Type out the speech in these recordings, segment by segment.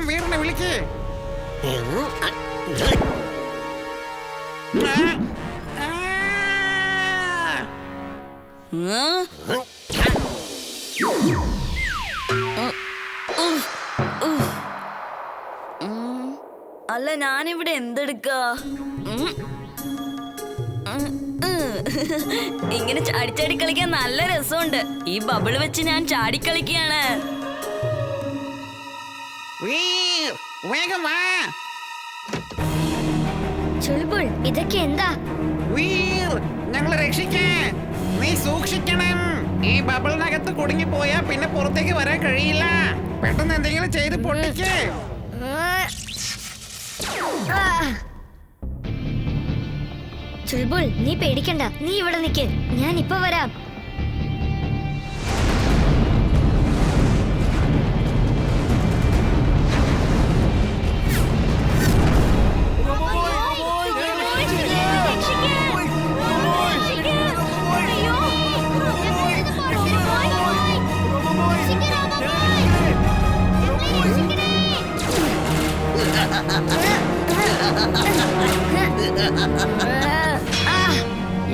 വേഗം വീറിനെ വിളിക്ക്. അല്ല, ഞാനിവിടെ എന്തെടുക്ക? ഇങ്ങനെ ചാടിച്ചാടി കളിക്കാൻ നല്ല രസമുണ്ട്. ഈ ബബിള് വെച്ച് ഞാൻ ചാടിക്കളിക്കുകയാണ്. വേഗം വാ. ചുൾബുൾ, ഇതൊക്കെ എന്താ? വീർ, ഞങ്ങളെ രക്ഷിക്കാൻ നീ സൂക്ഷിക്കണം. ഈ ബബിളിനകത്ത് കുടുങ്ങി പോയാ പിന്നെ പുറത്തേക്ക് വരാൻ കഴിയില്ല. പെട്ടെന്ന് എന്തെങ്കിലും ചെയ്ത് പൊട്ടിക്ക്. ചുൾബുൾ, നീ പേടിക്കണ്ട. നീ ഇവിടെ നിൽക്ക്, ഞാൻ ഇപ്പൊ വരാം.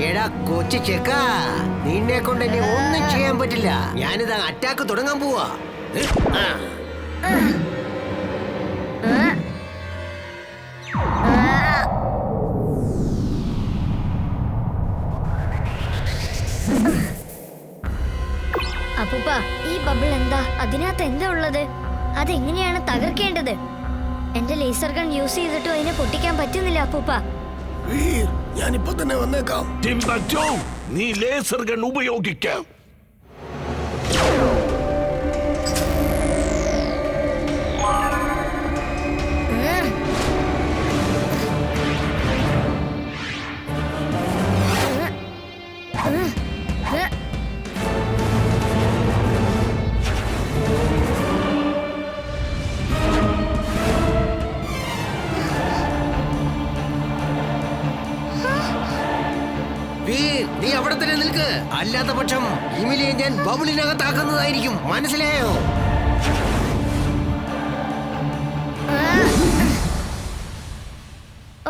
എടാ കൊച്ചു ചെക്ക, നിന്നെ കൊണ്ട് എന്നെ ഒന്നും ചെയ്യാൻ പറ്റില്ല. ഞാനിതാ അറ്റാക്ക് തുടങ്ങാൻ പോവാ. അപ്പൂപ്പ, ഈ ബബിൾ എന്താ? അതിനകത്ത് എന്താ ഉള്ളത്? അതെങ്ങനെയാണ് തകർക്കേണ്ടത്? എന്റെ ലേസർ ഗൺ യൂസ് ചെയ്തിട്ടും അതിനെ പൊട്ടിക്കാൻ പറ്റുന്നില്ല അപ്പൂപ്പ. ഞാനിപ്പോ തന്നെ വന്നേക്കാം. നീ ലേസർ ഗൺ ഉപയോഗിക്കാം. നീ അവിടെ തന്നെ നിൽക്ക്. അല്ലാത്ത പക്ഷം ഇമിലിയെ ഞാൻ ബബിളിനകത്താക്കുന്നതായിരിക്കും. മനസ്സിലായോ?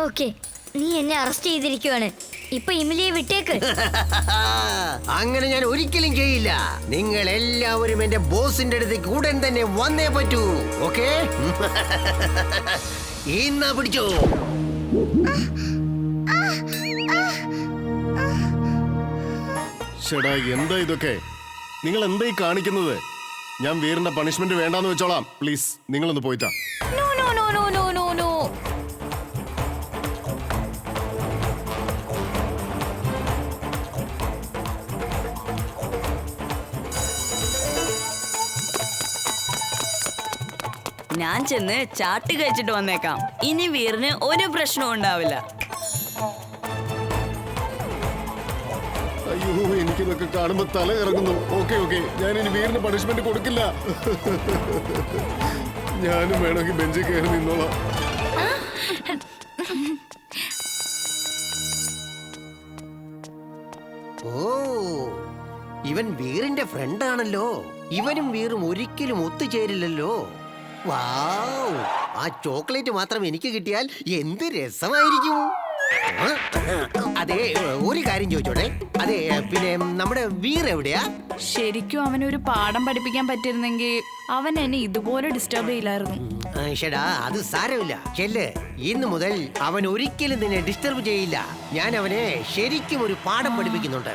ഓക്കെ, നീ എന്നെ അറസ്റ്റ് ചെയ്തിരിക്കുവാണ്. ഇപ്പൊ ഇമിലിയെ വിട്ടേക്ക്. അങ്ങനെ ഞാൻ ഒരിക്കലും ചെയ്യില്ല. നിങ്ങൾ എല്ലാവരും എന്റെ ബോസിന്റെ അടുത്തേക്ക് ഉടൻ തന്നെ വന്നേ പറ്റൂ. ഓക്കെ, ഇന്നാ പിടിച്ചോ. ചേടാ, എന്താ ഇതൊക്കെ? നിങ്ങൾ എന്താ ഈ കാണിക്കുന്നത്? ഞാൻ വീറിന്റെ പണിഷ്മെന്റ് വേണ്ടാന്ന് വെച്ചോളാം. പ്ലീസ്, നിങ്ങളൊന്ന് പോയിട്ടാ. No no no no no no no. ഞാൻ ചെന്ന് ചാട്ട് കഴിച്ചിട്ട് വന്നേക്കാം. ഇനി വീറിന് ഒരു പ്രശ്നവും ഉണ്ടാവില്ല. അയ്യോ, എനിക്കിതൊക്കെ കാണുമ്പോ തല ഇറങ്ങുന്നു. ഓക്കെ, ഞാൻ ഇനി വീറിന് പണിഷ്മെന്റ് കൊടുക്കില്ല. ഞാനും വേണമെങ്കിൽ ബെഞ്ചിൽ കയറി നിന്നോളാം. ഓ, ഇവൻ വീറിന്റെ ഫ്രണ്ടാണല്ലോ. ഇവനും വീറും ഒരിക്കലും ഒത്തുചേരില്ലല്ലോ. വാവ്, ആ ചോക്ലേറ്റ് മാത്രം എനിക്ക് കിട്ടിയാൽ എന്ത് രസമായിരിക്കും. അതെ, ഒരു കാര്യം ചോദിച്ചോട്ടെ. അതെ, പിന്നെ നമ്മുടെ വീർ എവിടെയാ? ശരിക്കും അവനൊരു പാഠം പഠിപ്പിക്കാൻ പറ്റിയിരുന്നെങ്കിൽ അവൻ എന്നെ ഇതുപോലെ ഡിസ്റ്റർബ് ചെയ്യില്ലായിരുന്നു. ഷടാ, അത് സാരമില്ല. ചെല്ല്, ഇന്ന് മുതൽ അവൻ ഒരിക്കലും നിന്നെ ഡിസ്റ്റർബ് ചെയ്യില്ല. ഞാൻ അവനെ ശരിക്കും ഒരു പാഠം പഠിപ്പിക്കുന്നുണ്ട്.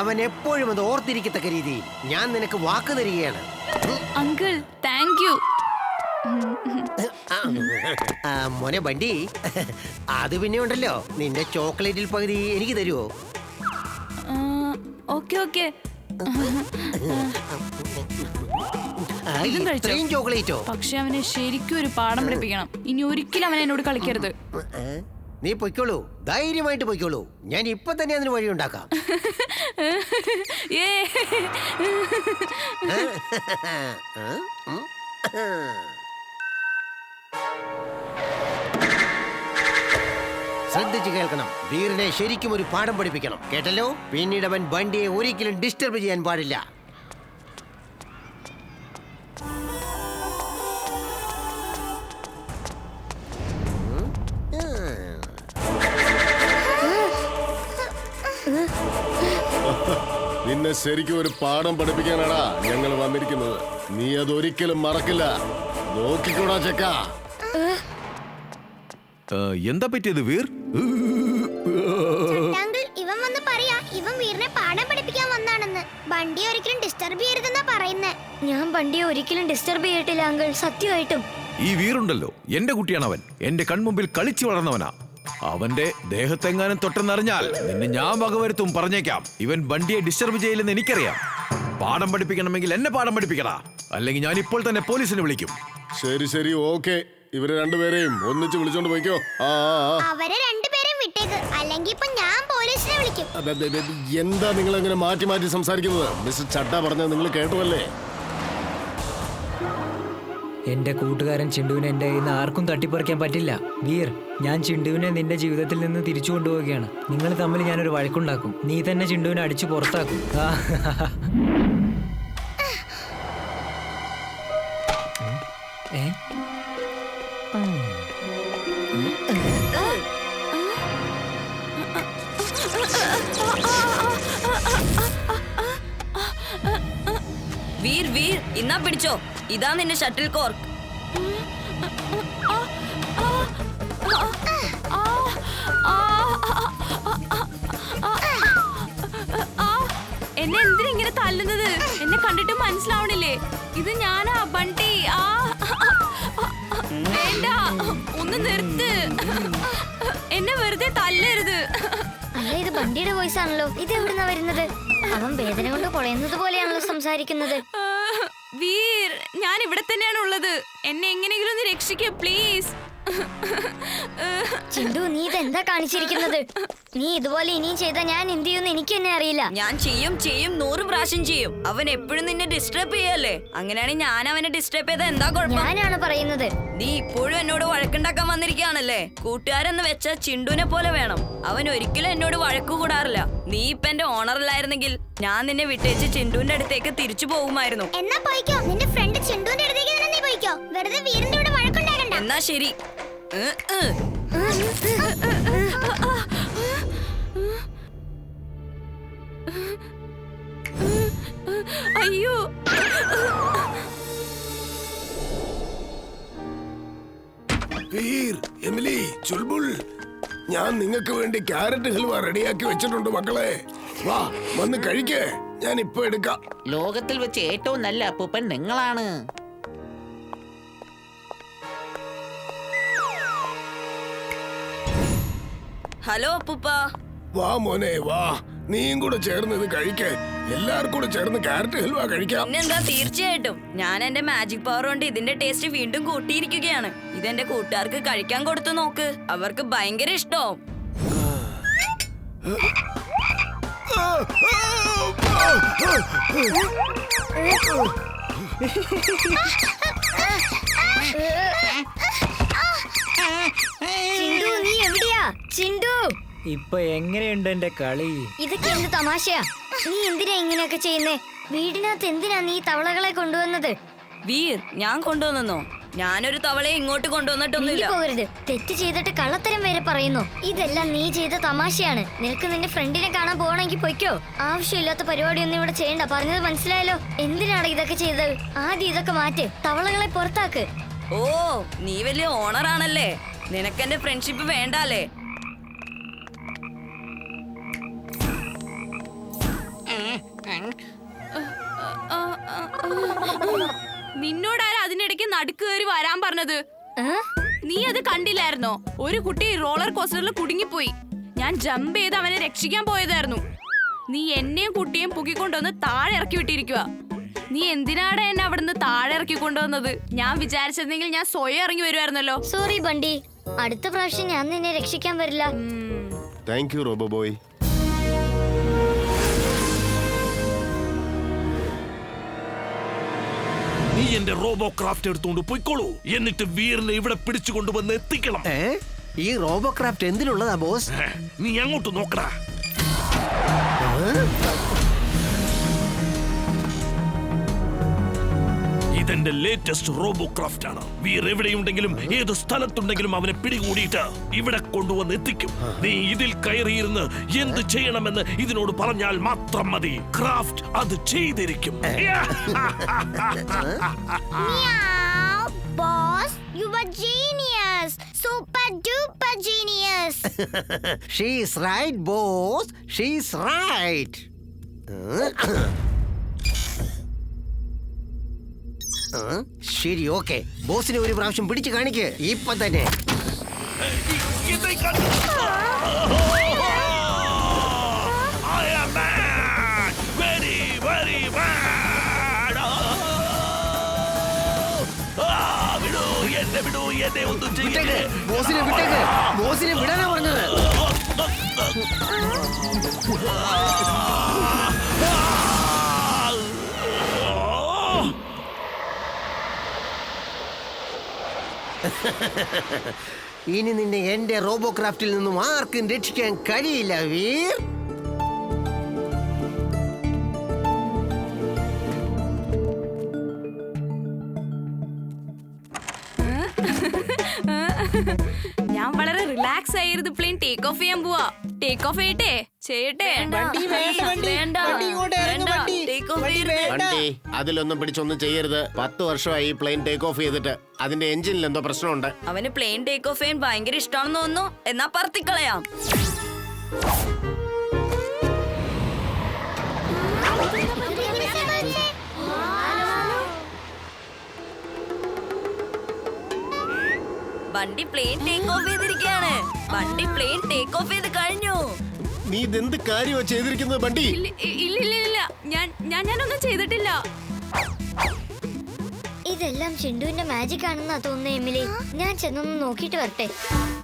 അവൻ എപ്പോഴും അത് ഓർത്തിരിക്കത്തക്ക രീതിയിൽ ഞാൻ നിനക്ക് വാക്ക് തരികയാണ്. Uncle, thank you. മോനെ ബണ്ടി, അത് പിന്നെ ഉണ്ടല്ലോ, നിന്റെ ചോക്ലേറ്റിൽ പകുതി എനിക്ക് തരുമോ? ഓക്കെ. ഇത്രയും ചോക്ലേറ്റോ? പക്ഷെ അവനെ ശരിക്കും ഒരു പാഠം പഠിപ്പിക്കണം. ഇനി ഒരിക്കലും അവൻ എന്നോട് കളിക്കരുത്. നീ പൊയ്ക്കോളൂ, ധൈര്യമായിട്ട് പൊയ്ക്കോളൂ. ഞാൻ ഇപ്പൊ തന്നെ അതിന് വഴി ഉണ്ടാക്കാം. ശ്രദ്ധിച്ചു കേൾക്കണം. വീറിനെ ശരിക്കും ഒരു പാഠം പഠിപ്പിക്കണം, കേട്ടല്ലോ? പിന്നീട് അവൻ ബണ്ടിയെ ഒരിക്കലും ഡിസ്റ്റർബ് ചെയ്യാൻ പാടില്ല. നിന്നെ ശരിക്കും ഒരു പാഠം പഠിപ്പിക്കാനാടാ ഞങ്ങൾ വന്നിരിക്കുന്നത്. നീ അതൊരിക്കലും മറക്കില്ല. നോക്കിക്കോടാ ചെക്ക. എന്താ പറ്റിയത് വീർ? ഇവൻ വന്ന് പറയാ ഇവൻ വീറിനെ പാഠം പഠിപ്പിക്കാൻ വന്നാണെന്ന്. ബണ്ടി ഒരിക്കലും ഡിസ്റ്റർബ് ചെയ്യരുതെന്നാ പറയുന്നേ. ഞാൻ ബണ്ടിയെ ഒരിക്കലും ഡിസ്റ്റർബ് ചെയ്തിട്ടില്ല അങ്കിൾ, സത്യമായിട്ടും. ഈ വീറുണ്ടല്ലോ എന്റെ കുട്ടിയാണ്. അവൻ എന്റെ കൺമുമ്പിൽ കളിച്ചു വളർന്നവനാ. അവന്റെ ദേഹത്തെങ്ങാനും തൊട്ടെന്നറിഞ്ഞാൽ നിന്നെ ഞാൻ വകവരുത്തും, പറഞ്ഞേക്കാം. ഇവൻ ബണ്ടിയെ ഡിസ്റ്റർബ് ചെയ്യില്ലെന്ന് എനിക്കറിയാം. പാഠം പഠിപ്പിക്കണമെങ്കിൽ എന്നെ പാഠം പഠിപ്പിക്കടാ, അല്ലെങ്കിൽ ഞാൻ ഇപ്പോൾ തന്നെ പോലീസിനെ വിളിക്കും. ശരി ശരി, ഓക്കെ. ഇവരെ രണ്ടുപേരെയും ഒന്നിച്ച് വിളിച്ചോണ്ട് പോയിക്കോ. അവരെ രണ്ടുപേരും വിട്ടേക്ക്, അല്ലെങ്കിൽ ഇപ്പൊ ഞാൻ പോലീസിനെ വിളിക്കും. എന്താ നിങ്ങൾ അങ്ങനെ മാറ്റി മാറ്റി സംസാരിക്കുന്നത്? മിസ്റ്റർ ചട്ട പറഞ്ഞത് നിങ്ങൾ കേട്ടുവല്ലേ? എന്റെ കൂട്ടുകാരൻ ചിണ്ടുവിനെ എന്റെ കയ്യിൽ നിന്ന് ആർക്കും തട്ടിപ്പറിക്കാൻ പറ്റില്ല. വീർ, ഞാൻ ചിണ്ടുവിനെ നിന്റെ ജീവിതത്തിൽ നിന്ന് തിരിച്ചു കൊണ്ടുപോവുകയാണ്. നിങ്ങൾ തമ്മിൽ ഞാനൊരു വഴക്കുണ്ടാക്കും. നീ തന്നെ ചിണ്ടുവിനെ അടിച്ചു പുറത്താക്കും. വീർ വീർ, ഇന്നാ പിടിച്ചോ. ഇതാ നിന്റെ ഷട്ടിൽ കോർക്ക്. എന്നെ എന്തിനാ ഇങ്ങനെ തല്ലുന്നത്? എന്നെ കണ്ടിട്ട് മനസ്സിലാവണില്ലേ? ഇത് ഞാനാ ബണ്ടി. വേണ്ട, ഒന്ന് നിർത്ത്. എന്നെ വെറുതെ തല്ലരുത്. അല്ല, ഇത് ബണ്ടിയുടെ വോയിസ് ആണല്ലോ. ഇത് എവിടുന്നാ വരുന്നത്? അവൻ വേദന കൊണ്ട് പൊളയുന്നത് പോലെയാണല്ലോ സംസാരിക്കുന്നത്. വീർ, ഞാൻ ഇവിടെ തന്നെയാണ് ഉള്ളത്. എന്നെ എങ്ങനെയെങ്കിലും ഒന്ന് രക്ഷിക്കൂ പ്ലീസ്. ചിണ്ടു, നീ ഇതെന്താ കാണിച്ചിരിക്കുന്നത്? നീ ഇതുപോലെ ഇനിയും ചെയ്താൽ ഞാൻ എന്ത് ചെയ്യുമെന്ന് എനിക്ക് തന്നെ അറിയില്ല. ഞാൻ ചെയ്യും 100 പ്രാവശ്യം ചെയ്യും. അവൻ എപ്പോഴും നിന്നെ ഡിസ്റ്റർബ് ചെയ്യല്ലേ. അങ്ങനെയാണെങ്കിൽ ഞാൻ അവനെ ഡിസ്റ്റർബ് ചെയ്താൽ എന്താ കുഴപ്പം? ഞാനാണ് പറയുന്നത്. നീ ഇപ്പോഴും എന്നോട് വഴക്കുണ്ടാക്കാൻ വന്നിരിക്കുകയാണല്ലേ. കൂട്ടുകാരെന്ന് വെച്ചാൽ ചിണ്ടുവിനെ പോലെ വേണം. അവൻ ഒരിക്കലും എന്നോട് വഴക്കു കൂടാറില്ല. നീ ഇപ്പൊ എന്റെ ഓണറിലായിരുന്നെങ്കിൽ ഞാൻ നിന്നെ വിട്ടേച്ച് ചിണ്ടുവിന്റെ അടുത്തേക്ക് തിരിച്ചു പോകുമായിരുന്നു. എന്നാ പോയിക്കോ, നിന്റെ ഫ്രണ്ട് ചിണ്ടുവിന്റെ അടുത്തേക്ക് തന്നെ നീ പോയിക്കോ. വെറുതെ വീറിന്റെ കൂടെ വഴക്കുണ്ടാക്കണ്ട. എന്നാ ശരി. അയ്യോ, വീർ, എമിലി, ചുൽബുൾ, ഞാൻ നിങ്ങൾക്ക് വേണ്ടി ക്യാരറ്റ് ഹൽവ റെഡിയാക്കി വെച്ചിട്ടുണ്ട് മക്കളെ. വാ, വന്ന് കഴിക്കേ. ഞാൻ ഇപ്പൊ എടുക്കാം. ലോകത്തിൽ വെച്ച് ഏറ്റവും നല്ല അപ്പൂപ്പൻ നിങ്ങളാണ്. ഹലോ അപ്പൂപ്പ. വാ മോനെ വാ, നീയും കൂടെ ചേർന്ന് ഇത് കഴിക്കേ. എല്ലാവർക്കും കൂടെ ചേർന്ന് ക്യാരറ്റ് ഹൽവ കഴിക്കാം. പിന്നെന്താ, തീർച്ചയായിട്ടും. ഞാൻ എന്റെ മാജിക് പവർ കൊണ്ട് ഇതിന്റെ ടേസ്റ്റ് വീണ്ടും കൂട്ടിയിരിക്കുകയാണ്. ഇതെന്റെ കൂട്ടുകാർക്ക് കഴിക്കാൻ കൊടുത്തു നോക്ക്, അവർക്ക് ഭയങ്കര ഇഷ്ടവും. ചിണ്ടു, നീ എവിടെയാ? ചിണ്ടു, ഇപ്പൊ എങ്ങനെയുണ്ട് എന്റെ കളി? ഇതൊക്കെ എന്ത് തമാശയാ? നീ എന്തിനാ ഇങ്ങനെയൊക്കെ ചെയ്യുന്നേ? വീടിനകത്ത് എന്തിനാ നീ തവളകളെ കൊണ്ടുവന്നത്? വീർ, ഞാൻ കൊണ്ടുവന്നോ? ഞാനൊരു തവളയെ ഇങ്ങോട്ട് കൊണ്ടുവന്നിട്ടൊന്നുമില്ല. പോകരുത്. തെറ്റ് ചെയ്തിട്ട് കള്ളത്തരം വരെ പറയുന്നു. ഇതെല്ലാം നീ ചെയ്ത തമാശയാണ്. നിനക്ക് നിന്റെ ഫ്രണ്ടിനെ കാണാൻ പോകണമെങ്കിൽ പൊയ്ക്കോ. ആവശ്യമില്ലാത്ത പരിപാടിയൊന്നും ഇവിടെ ചെയ്യണ്ട. പറഞ്ഞത് മനസ്സിലായല്ലോ? എന്തിനാണ് ഇതൊക്കെ ചെയ്തത്? ആദ്യം ഇതൊക്കെ മാറ്റ്. തവളകളെ പുറത്താക്ക്. ഓ, നീ വലിയ ഓണറാണല്ലേ. നിനക്കെന്റെ ഫ്രണ്ട്ഷിപ്പ് വേണ്ടാലേ. നിന്നോടാരാ അതിനിടയ്ക്ക് നടുക്ക് കയറി വരാൻ പറഞ്ഞത്? നീ അത് കണ്ടില്ലായിരുന്നോ? ഒരു കുട്ടി റോളർ കോസ്റ്ററിൽ കുടുങ്ങിപ്പോയി. ഞാൻ ജമ്പ് ചെയ്ത് അവനെ രക്ഷിക്കാൻ പോയതായിരുന്നു. നീ എന്നെയും കുട്ടിയും പൊക്കിക്കൊണ്ടുവന്ന് താഴെ ഇറക്കി വിട്ടിരിക്കുക. നീ എന്തിനാണ് എന്നെ അവിടുന്ന് താഴെ ഇറക്കി കൊണ്ടുവന്നത്? ഞാൻ വിചാരിച്ചിരുന്നെങ്കിൽ ഞാൻ സ്വയം ഇറങ്ങി വരുമായിരുന്നല്ലോ. സോറി ബണ്ടി, അടുത്ത പ്രാവശ്യം ഞാൻ നിന്നെ രക്ഷിക്കാൻ വരില്ല. Thank you robo boy. നീ എന്റെ റോബോ ക്രാഫ്റ്റ് എടുത്തുകൊണ്ട് പോയിക്കോളൂ. എന്നിട്ട് വീറിനെ ഇവിടെ പിടിച്ചു കൊണ്ടുവന്ന് എത്തിക്കണം. ഈ റോബോ ക്രാഫ്റ്റ് എന്തിനുള്ളതാ ബോസ്? നീ അങ്ങോട്ട് നോക്കടാ. ഇതെന്റെ ലേറ്റസ്റ്റ് റോബോ ക്രാഫ്റ്റ് ആണ്. വീർ എവിടെയുണ്ടെങ്കിലും ഏത് സ്ഥലത്തുണ്ടെങ്കിലും അവനെ പിടികൂടിയിട്ട് ഇവിടെ കൊണ്ടുവന്ന് എത്തിക്കും. നീ ഇതിൽ കയറിയിരുന്ന് എന്ത് ചെയ്യണമെന്ന് ഇതിനോട് പറഞ്ഞാൽ മാത്രം മതി. ക്രാഫ്റ്റ് അത് ചെയ്തിരിക്കും. Boss, you are genius, super duper genius. She's right boss, she's right. ശരി, ഓക്കെ. ബോസിനെ ഒരു പ്രാവശ്യം പിടിച്ചു കാണിക്ക് ഇപ്പൊ തന്നെ. വിട്ടേക്ക്, ബോസിനെ വിട്ടേക്ക്. ബോസിനെ വിടാനാ പറഞ്ഞത്. ഇനി നിന്നെ എന്റെ റോബോ ക്രാഫ്റ്റിൽ നിന്നും ആർക്കും രക്ഷിക്കാൻ കഴിയില്ല വീർ. ഞാൻ വളരെ റിലാക്സ് ആയിരുന്നു പ്ലെയിൻ ടേക്ക് ഓഫ് ചെയ്യാൻ പോവാ. ടേക്ക് ഓഫ് ചെയ്യട്ടെ? ചെയ്യട്ടെ? വണ്ടി അതിലൊന്നും പിടിച്ചൊന്നും ചെയ്യരുത്. 10 വർഷമായി ഈ പ്ലെയിൻ ടേക്ക് ഓഫ് ചെയ്തിട്ട്. അതിന്റെ എഞ്ചിനിൽ എന്തോ പ്രശ്നമുണ്ട്. അവന് പ്ലെയിൻ ടേക്ക് ഓഫ് ചെയ്യാൻ ഭയങ്കര ഇഷ്ടമാണെന്ന് തോന്നുന്നു. എന്നാ പറത്തിക്കളയാം. വണ്ടി പ്ലെയിൻ ടേക്ക് ഓഫ് ചെയ്തിരിക്കുകയാണ്. വണ്ടി പ്ലെയിൻ ടേക്ക് ഓഫ് ചെയ്ത് കഴിഞ്ഞു. നീ ഇതെന്ത് കാര്യമാ ചെയ്തിരിക്കുന്നത് ബണ്ടി? ഇല്ല, ഞാനൊന്നും ചെയ്തിട്ടില്ല. ഇതെല്ലാം ചിണ്ടുവിന്റെ മാജിക് ആണെന്നാ തോന്നുന്നത് എമിലി. ഞാൻ ചെന്നൊന്ന് നോക്കിയിട്ട് വരട്ടെ.